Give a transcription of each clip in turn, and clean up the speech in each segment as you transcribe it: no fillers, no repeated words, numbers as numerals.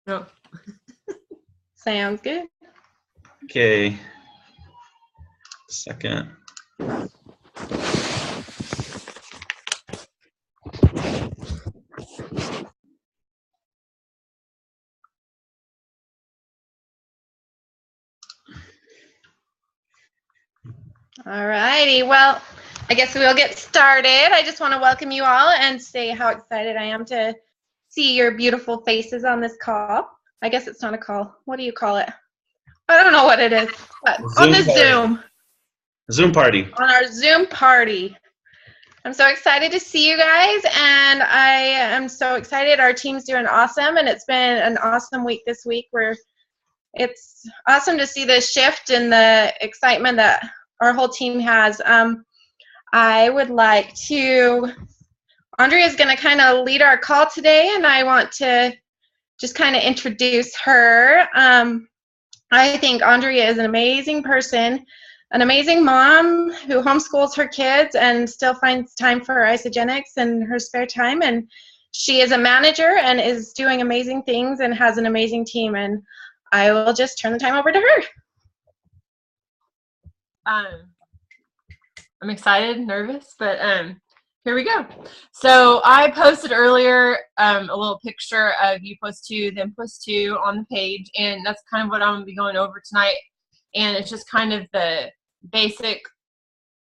No. Sounds good. Okay. Second. All righty. Well, I guess we'll get started. I just want to welcome you all and say how excited I am to see your beautiful faces on this call. I guess it's not a call. What do you call it? I don't know what it is. But on this Zoom. Zoom party. On our Zoom party. I'm so excited to see you guys, and I am so excited. Our team's doing awesome, and it's been an awesome week this week where it's awesome to see the shift and the excitement that our whole team has. I would like to, Andrea is going to kind of lead our call today, and I want to just kind of introduce her. I think Andrea is an amazing person, an amazing mom who homeschools her kids and still finds time for Isagenix in her spare time. And she is a manager and is doing amazing things and has an amazing team. And I will just turn the time over to her. I'm excited, nervous, but here we go. So I posted earlier a little picture of you plus two, them plus two on the page, and that's kind of what I'm going to be going over tonight. And it's just kind of the basic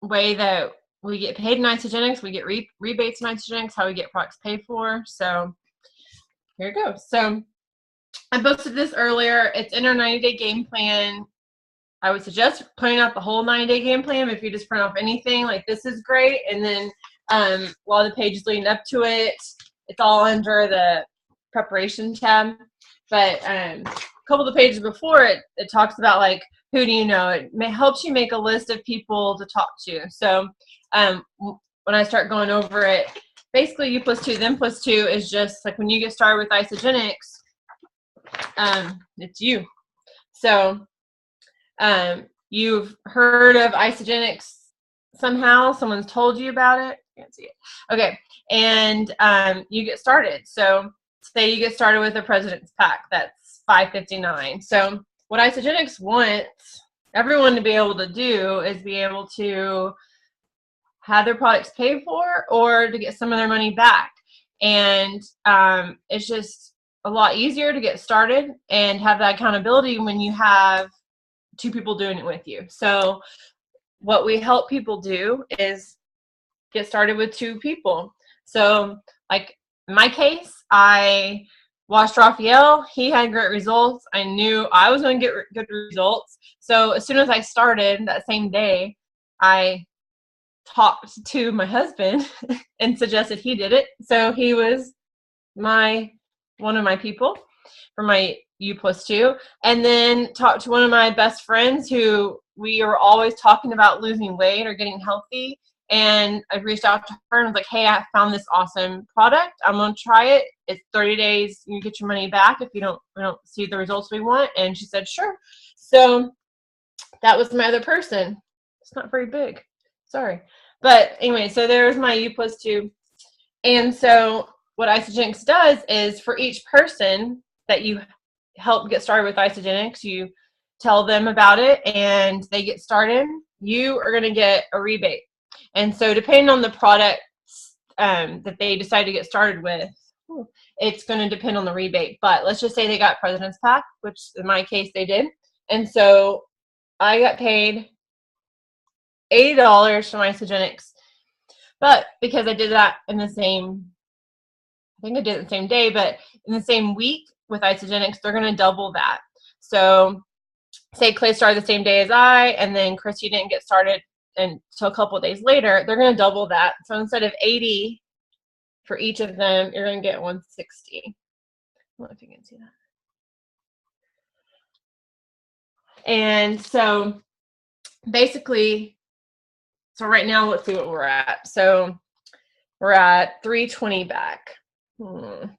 way that we get paid in Isagenix, we get rebates in Isagenix, how we get products paid for. So here it goes. So I posted this earlier. It's in our 90-day game plan. I would suggest printing out the whole 90-day game plan. If you just print off anything, like this is great. And then a lot of the pages leading up to it, it's all under the preparation tab. But a couple of the pages before it, it talks about like, who do you know? It helps you make a list of people to talk to. So when I start going over it, basically you plus two, them plus two is just like when you get started with Isagenix, it's you. So you've heard of Isagenix somehow, someone's told you about it. Can't see it. Okay, and you get started. So say you get started with a President's Pack, that's $5.59. So what Isagenix wants everyone to be able to do is be able to have their products paid for or to get some of their money back. And it's just a lot easier to get started and have that accountability when you have two people doing it with you. So what we help people do is get started with two people. So like in my case, I watched Raphael. He had great results. I knew I was going to get good results. So as soon as I started that same day, I talked to my husband and suggested he did it. So he was one of my people for my U plus two, and then talked to one of my best friends who we were always talking about losing weight or getting healthy. And I reached out to her and was like, hey, I found this awesome product. I'm going to try it. It's 30 days. You get your money back if we don't see the results we want. And she said, sure. So that was my other person. It's not very big. Sorry. But anyway, so there's my U plus two. And so what Isagenix does is for each person that you help get started with Isagenix, you tell them about it and they get started, you are going to get a rebate. And so depending on the products that they decide to get started with, it's going to depend on the rebate. But let's just say they got President's Pack, which in my case they did. And so I got paid $80 from Isagenix. But because I did that in the same, I think I did it the same day, but in the same week with Isagenix, they're going to double that. So say Clay started the same day as I, and then Christy didn't get started until a couple of days later, they're going to double that. So instead of 80 for each of them, you're going to get 160. I don't know if you can see that. And so basically, so right now, let's see what we're at. So we're at 320 back. So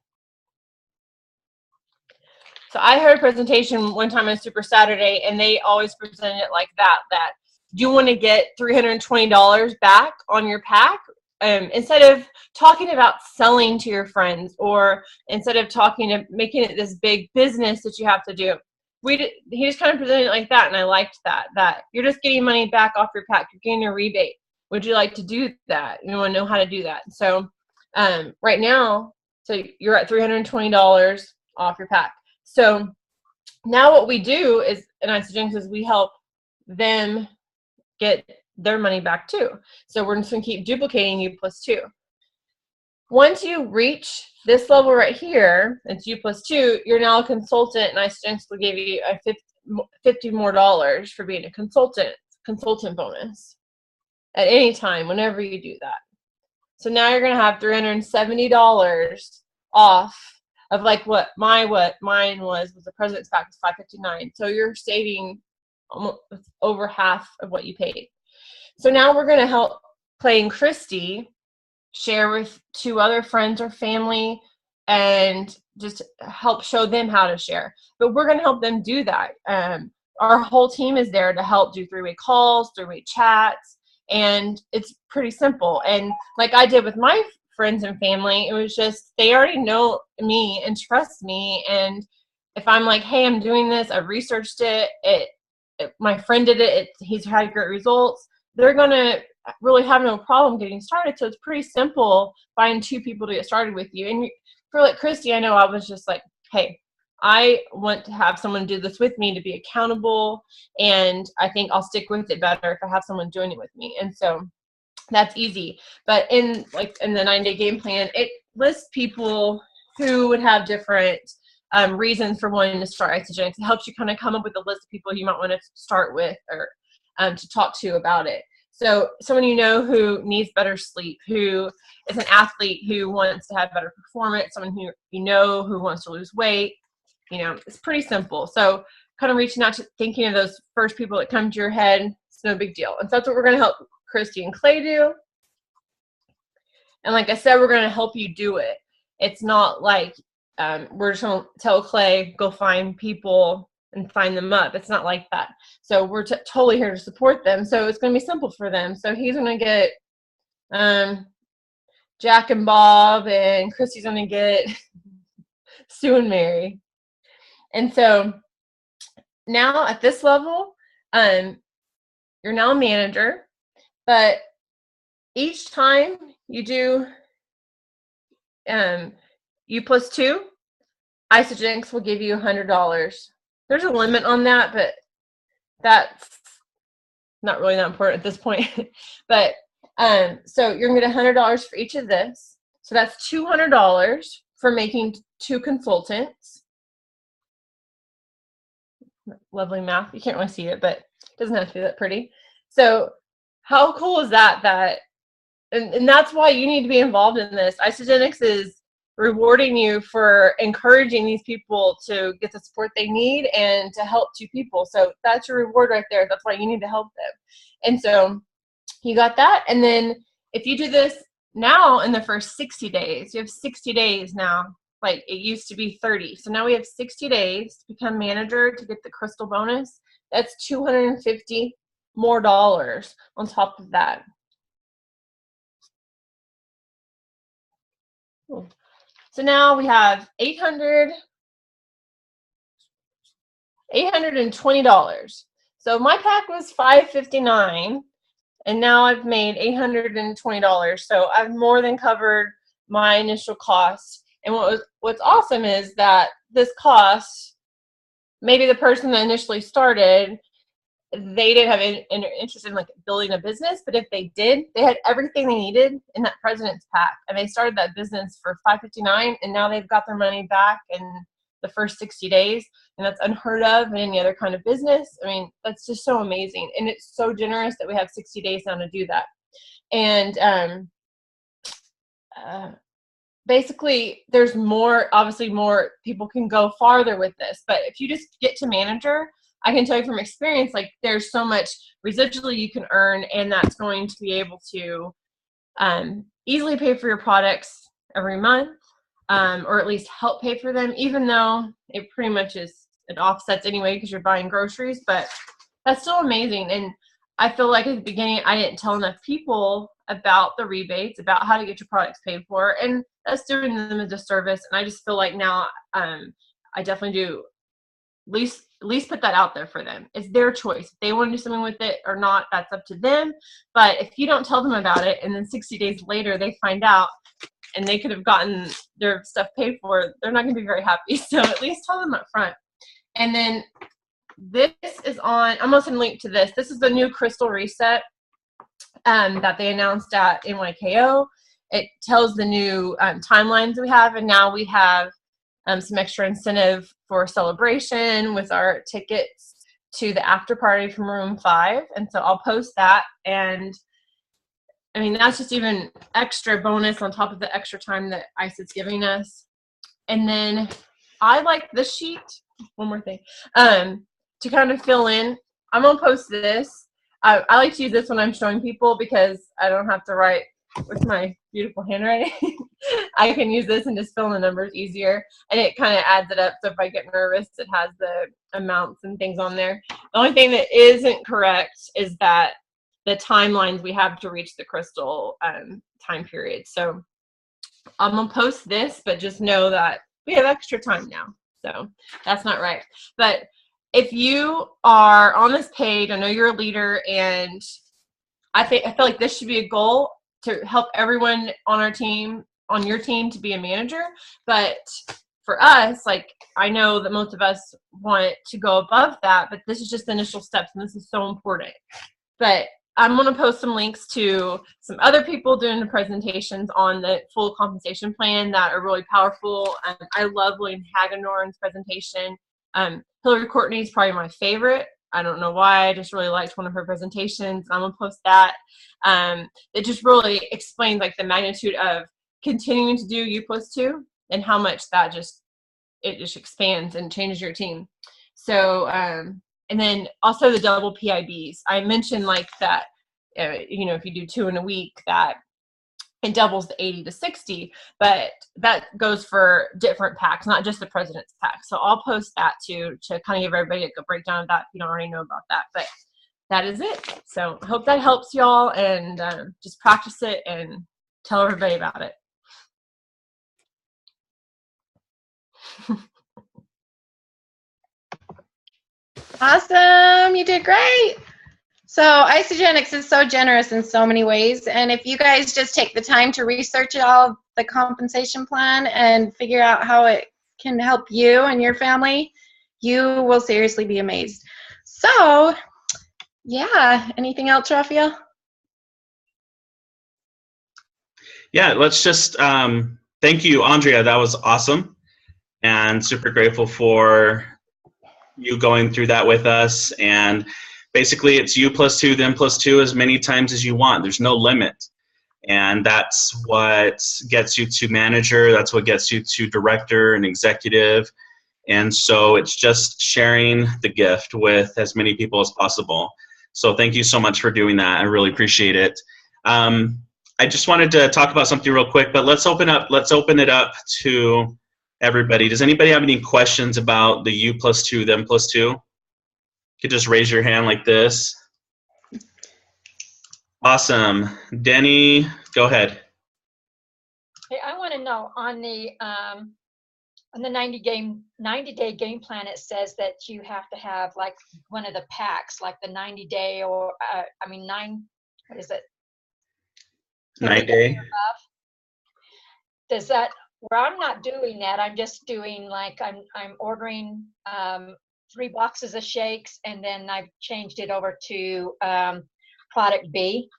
I heard a presentation one time on Super Saturday, and they always presented it like that, that do you want to get $320 back on your pack, instead of talking about selling to your friends, or instead of making it this big business that you have to do, he just kind of presented it like that, and I liked that you're just getting money back off your pack. You're getting a rebate. Would you like to do that? You want to know how to do that. So right now, so you're at $320 off your pack. So now what we do is, in Isagenix, is we help them get their money back too. So we're just going to keep duplicating U+2. Once you reach this level right here, it's U+2, you're now a consultant, and Isagenix will give you a $50 more for being a consultant bonus at any time, whenever you do that. So now you're going to have $370 off of like what mine was the President's Pack was $559. So you're saving almost over half of what you paid. So now we're going to help Clay and Christy share with 2 other friends or family, and just help show them how to share. But we're going to help them do that. Our whole team is there to help do 3-way calls, 3-way chats, and it's pretty simple. And like I did with my friends and family, it was just, they already know me and trust me. And if I'm like, hey, I'm doing this, I've researched it, my friend did it, he's had great results, they're going to really have no problem getting started. So it's pretty simple finding 2 people to get started with you. And for like Christy, I know I was just like, hey, I want to have someone do this with me to be accountable, and I think I'll stick with it better if I have someone doing it with me. And so that's easy. But in the 9-day game plan, it lists people who would have different reasons for wanting to start Isagenix. It helps you kind of come up with a list of people you might want to start with, or to talk to about it. So someone you know who needs better sleep, who is an athlete who wants to have better performance, someone who you know who wants to lose weight, it's pretty simple. So kind of reaching out to thinking of those first people that come to your head, it's no big deal. And so that's what we're going to help Christy and Clay do. And like I said, we're going to help you do it. It's not like we're just going to tell Clay, go find people and sign them up. It's not like that. So we're totally here to support them. So it's going to be simple for them. So he's going to get Jack and Bob, and Christy's going to get Sue and Mary. And so now at this level, you're now a manager, but each time you do U+2, Isagenix will give you $100. There's a limit on that, but that's not really that important at this point. But so you're gonna get $100 for each of this. So that's $200 for making 2 consultants. Lovely math. You can't really see it, but it doesn't have to be that pretty. So how cool is that? And that's why you need to be involved in this. Isagenix is rewarding you for encouraging these people to get the support they need and to help 2 people. So that's your reward right there. That's why you need to help them. And so you got that. And then if you do this now in the first 60 days, you have 60 days now. Like it used to be 30. So now we have 60 days to become manager to get the crystal bonus. That's $250 more on top of that. Cool. So now we have $820. So my pack was $559, and now I've made $820. So I've more than covered my initial cost. And what's awesome is that this cost, maybe the person that initially started, they didn't have any interest in like building a business, but if they did, they had everything they needed in that President's Pack, and they started that business for $559, and now they've got their money back in the first 60 days, and that's unheard of in any other kind of business. I mean, that's just so amazing, and it's so generous that we have 60 days now to do that. And basically, there's obviously more people can go farther with this, but if you just get to manager, I can tell you from experience, like there's so much residual you can earn, and that's going to be able to easily pay for your products every month, or at least help pay for them, even though it pretty much it offsets anyway because you're buying groceries, but that's still amazing. And I feel like at the beginning I didn't tell enough people about the rebates, about how to get your products paid for, and that's doing them a disservice. And I just feel like now I definitely do at least put that out there for them. It's their choice. If they want to do something with it or not, that's up to them. But if you don't tell them about it and then 60 days later they find out and they could have gotten their stuff paid for, they're not going to be very happy. So at least tell them up front. And then this is on, I'm going to send a link to this. This is the new Crystal Reset that they announced at NYKO. It tells the new timelines we have, and now we have some extra incentive for celebration with our tickets to the after party from room 5. And so I'll post that. And I mean, that's just even extra bonus on top of the extra time that ICE's giving us. And then I like this sheet. One more thing. To kind of fill in, I'm going to post this. I like to use this when I'm showing people because I don't have to write with my beautiful handwriting. I can use this and just fill in the numbers easier, and it kind of adds it up. So if I get nervous, it has the amounts and things on there. The only thing that isn't correct is that the timelines we have to reach the crystal time period. So I'm going to post this, but just know that we have extra time now. So that's not right. But if you are on this page, I know you're a leader, and I feel like this should be a goal to help everyone on our team, on your team, to be a manager. But for us, like, I know that most of us want to go above that, but this is just the initial steps, and this is so important. But I'm going to post some links to some other people doing the presentations on the full compensation plan that are really powerful. I love William Hagedorn's presentation. Hillary Courtney's probably my favorite. I don't know why. I just really liked one of her presentations. I'm going to post that. It just really explains like the magnitude of continuing to do U+2 and how much that just expands and changes your team. So, and then also the double PIBs. I mentioned like that, if you do 2 in a week, that it doubles the 80 to 60, but that goes for different packs, not just the president's pack. So I'll post that too, to kind of give everybody a breakdown of that if you don't already know about that. But that is it. So I hope that helps y'all, and just practice it and tell everybody about it. Awesome. You did great. So Isagenix is so generous in so many ways. And if you guys just take the time to research all the compensation plan and figure out how it can help you and your family, you will seriously be amazed. So, yeah. Anything else, Raphael? Yeah, let's just thank you, Andrea. That was awesome, and super grateful for you going through that with us. And basically, it's U+2, then +2 as many times as you want. There's no limit. And that's what gets you to manager. That's what gets you to director and executive. And so it's just sharing the gift with as many people as possible. So thank you so much for doing that. I really appreciate it. I just wanted to talk about something real quick, but let's open it up to everybody. Does anybody have any questions about the U+2, then +2? You could just raise your hand like this. Awesome. Denny, go ahead. Hey, I want to know on the 90-day game plan, it says that you have to have like one of the packs, like the 90-day or what is it? 9-day. Does that, where I'm not doing that, I'm just doing like I'm ordering 3 boxes of shakes, and then I've changed it over to product B.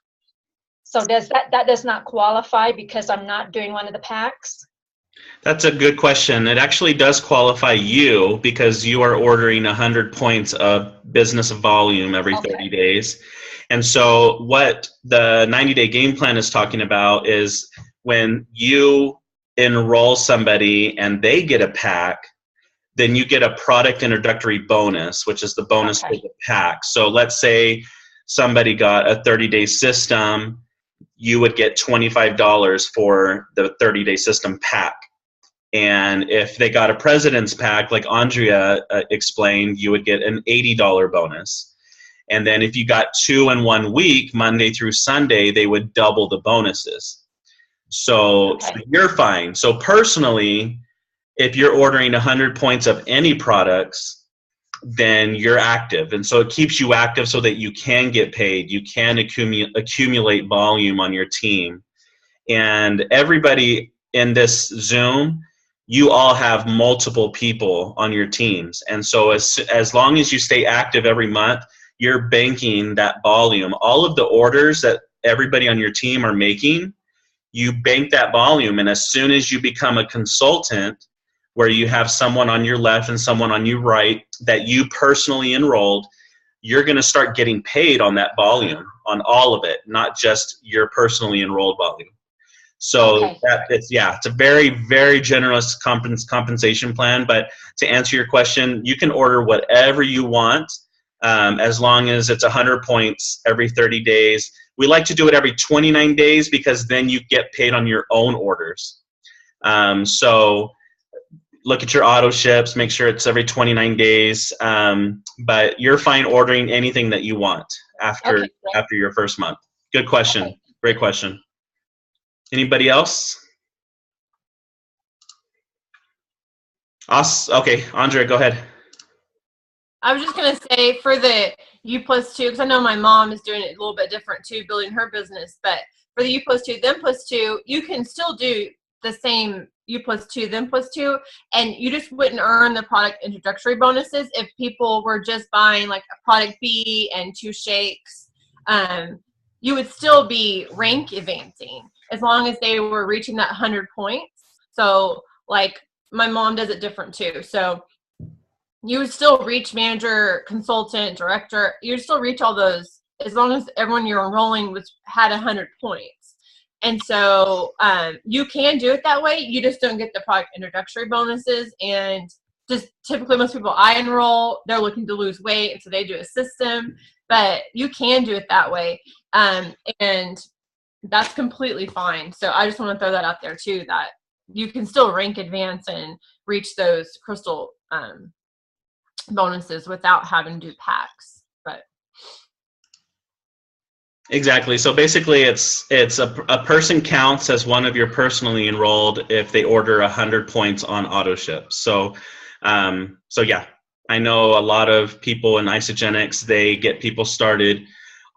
So does that does not qualify because I'm not doing one of the packs? That's a good question. It actually does qualify you because you are ordering 100 points of business volume every 30 days. And so what the 90-day game plan is talking about is when you enroll somebody and they get a pack, then you get a product introductory bonus, which is the bonus for the pack. So let's say somebody got a 30-day system, you would get $25 for the 30-day system pack. And if they got a president's pack, like Andrea explained, you would get an $80 bonus. And then if you got 2 in 1 week, Monday through Sunday, they would double the bonuses. So you're fine. So personally, if you're ordering 100 points of any products, then you're active. And so it keeps you active so that you can get paid. You can accumulate volume on your team. And everybody in this Zoom, you all have multiple people on your teams. And so as long as you stay active every month, you're banking that volume. All of the orders that everybody on your team are making, you bank that volume. And as soon as you become a consultant, where you have someone on your left and someone on your right that you personally enrolled, you're going to start getting paid on that volume, on all of it, not just your personally enrolled volume. So it's a very, very generous compensation plan. But to answer your question, you can order whatever you want, as long as it's 100 points every 30 days. We like to do it every 29 days because then you get paid on your own orders. So look at your auto ships, make sure it's every 29 days. But you're fine ordering anything that you want after your first month. Good question. Great question. Anybody else? Okay, Andrea, go ahead. I was just going to say for the U+2, because I know my mom is doing it a little bit different too, building her business, but for the U+2, them +2, you can still do the same U+2, them +2, and you just wouldn't earn the product introductory bonuses if people were just buying like a product B and 2 shakes. You would still be rank advancing as long as they were reaching that 100 points. So like my mom does it different too. So you would still reach manager, consultant, director. You would still reach all those as long as everyone you're enrolling had 100 points. And so you can do it that way. You just don't get the product introductory bonuses. And just typically most people I enroll, they're looking to lose weight, and so they do a system. But you can do it that way. And that's completely fine. So I just want to throw that out there too, that you can still rank advance and reach those crystal bonuses without having to do packs. But exactly. So basically it's a person counts as one of your personally enrolled if they order 100 points on auto ship. So yeah, I know a lot of people in Isagenix, they get people started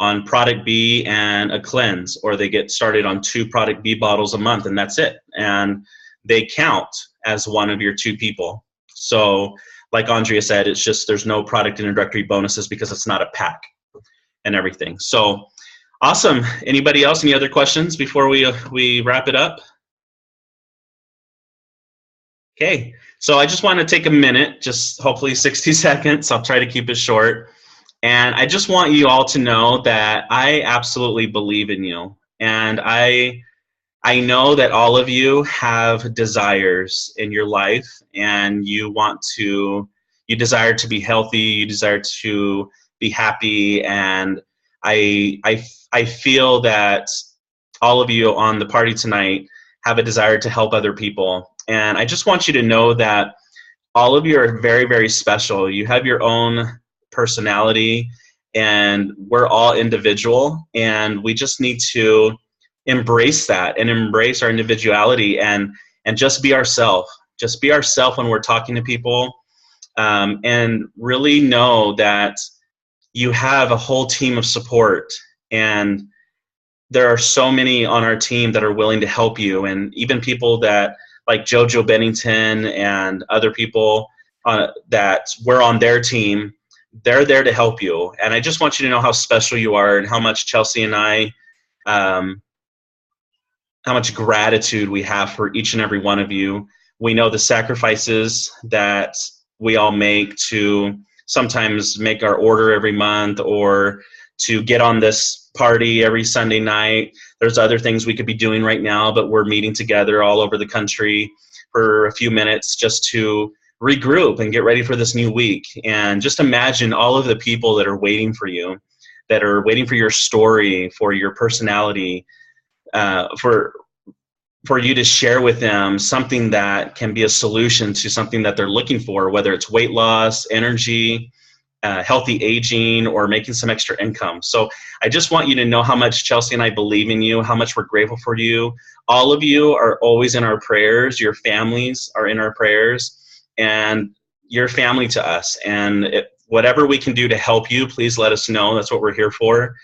on product B and a cleanse, or they get started on 2 product B bottles a month, and that's it. And they count as one of your 2 people. So like Andrea said, it's just there's no product introductory bonuses because it's not a pack and everything. So awesome. Anybody else? Any other questions before we wrap it up? Okay. So I just want to take a minute, just hopefully 60 seconds. I'll try to keep it short. And I just want you all to know that I absolutely believe in you. And I know that all of you have desires in your life, and you desire to be healthy, you desire to be happy, and I feel that all of you on the party tonight have a desire to help other people. And I just want you to know that all of you are very, very special. You have your own personality, and we're all individual, and we just need to embrace that and embrace our individuality and just be ourselves. Just be ourselves when we're talking to people, and really know that you have a whole team of support, and there are so many on our team that are willing to help you, and even people that like Jojo Bennington and other people that we're on their team, they're there to help you. And I just want you to know how special you are, and how much Chelsea and I, how much gratitude we have for each and every one of you. We know the sacrifices that we all make to sometimes make our order every month, or to get on this party every Sunday night. There's other things we could be doing right now, but we're meeting together all over the country for a few minutes just to regroup and get ready for this new week. And just imagine all of the people that are waiting for you, that are waiting for your story, for your personality, for you to share with them something that can be a solution to something that they're looking for, whether it's weight loss, energy, healthy aging or making some extra income. So I just want you to know how much Chelsea and I believe in you, how much we're grateful for you. All of you are always in our prayers. Your families are in our prayers, and you're family to us. And whatever we can do to help you, please let us know. That's what we're here for.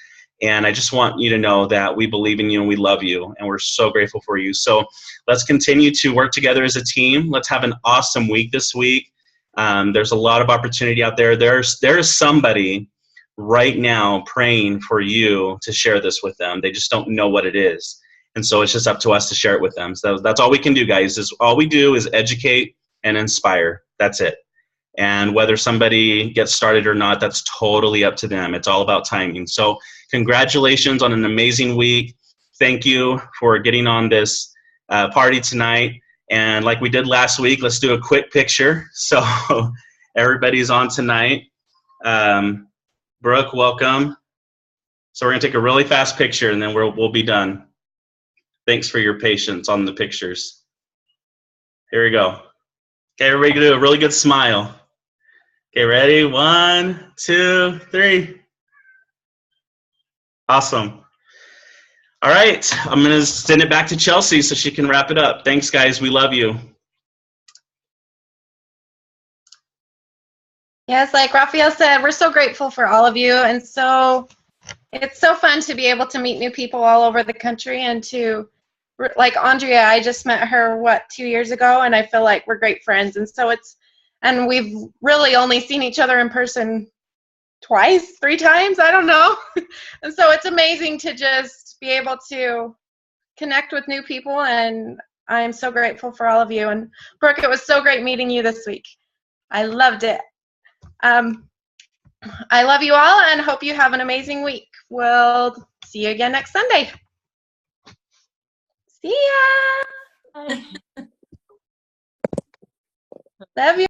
And I just want you to know that we believe in you and we love you, and we're so grateful for you. So let's continue to work together as a team. Let's have an awesome week this week. There's a lot of opportunity out there. There's somebody right now praying for you to share this with them. They just don't know what it is. And so it's just up to us to share it with them. So that's all we can do, guys. All we do is educate and inspire. That's it. And whether somebody gets started or not, that's totally up to them. It's all about timing. So congratulations on an amazing week. Thank you for getting on this party tonight. And like we did last week, let's do a quick picture. So everybody's on tonight. Brooke, welcome. So we're gonna take a really fast picture and then we'll be done. Thanks for your patience on the pictures. Here we go. Okay, everybody do a really good smile. Okay, ready? 1, 2, 3. Awesome. All right, I'm going to send it back to Chelsea so she can wrap it up. Thanks, guys. We love you. Yes, like Raphael said, we're so grateful for all of you. And so it's so fun to be able to meet new people all over the country, and to, like Andrea, I just met her, 2 years ago, and I feel like we're great friends. And so and we've really only seen each other in person twice, 3 times, I don't know. And so it's amazing to just be able to connect with new people, and I'm so grateful for all of you. And Brooke, it was so great meeting you this week. I loved it. I love you all and hope you have an amazing week. We'll see you again next Sunday. See ya. Bye. Love you.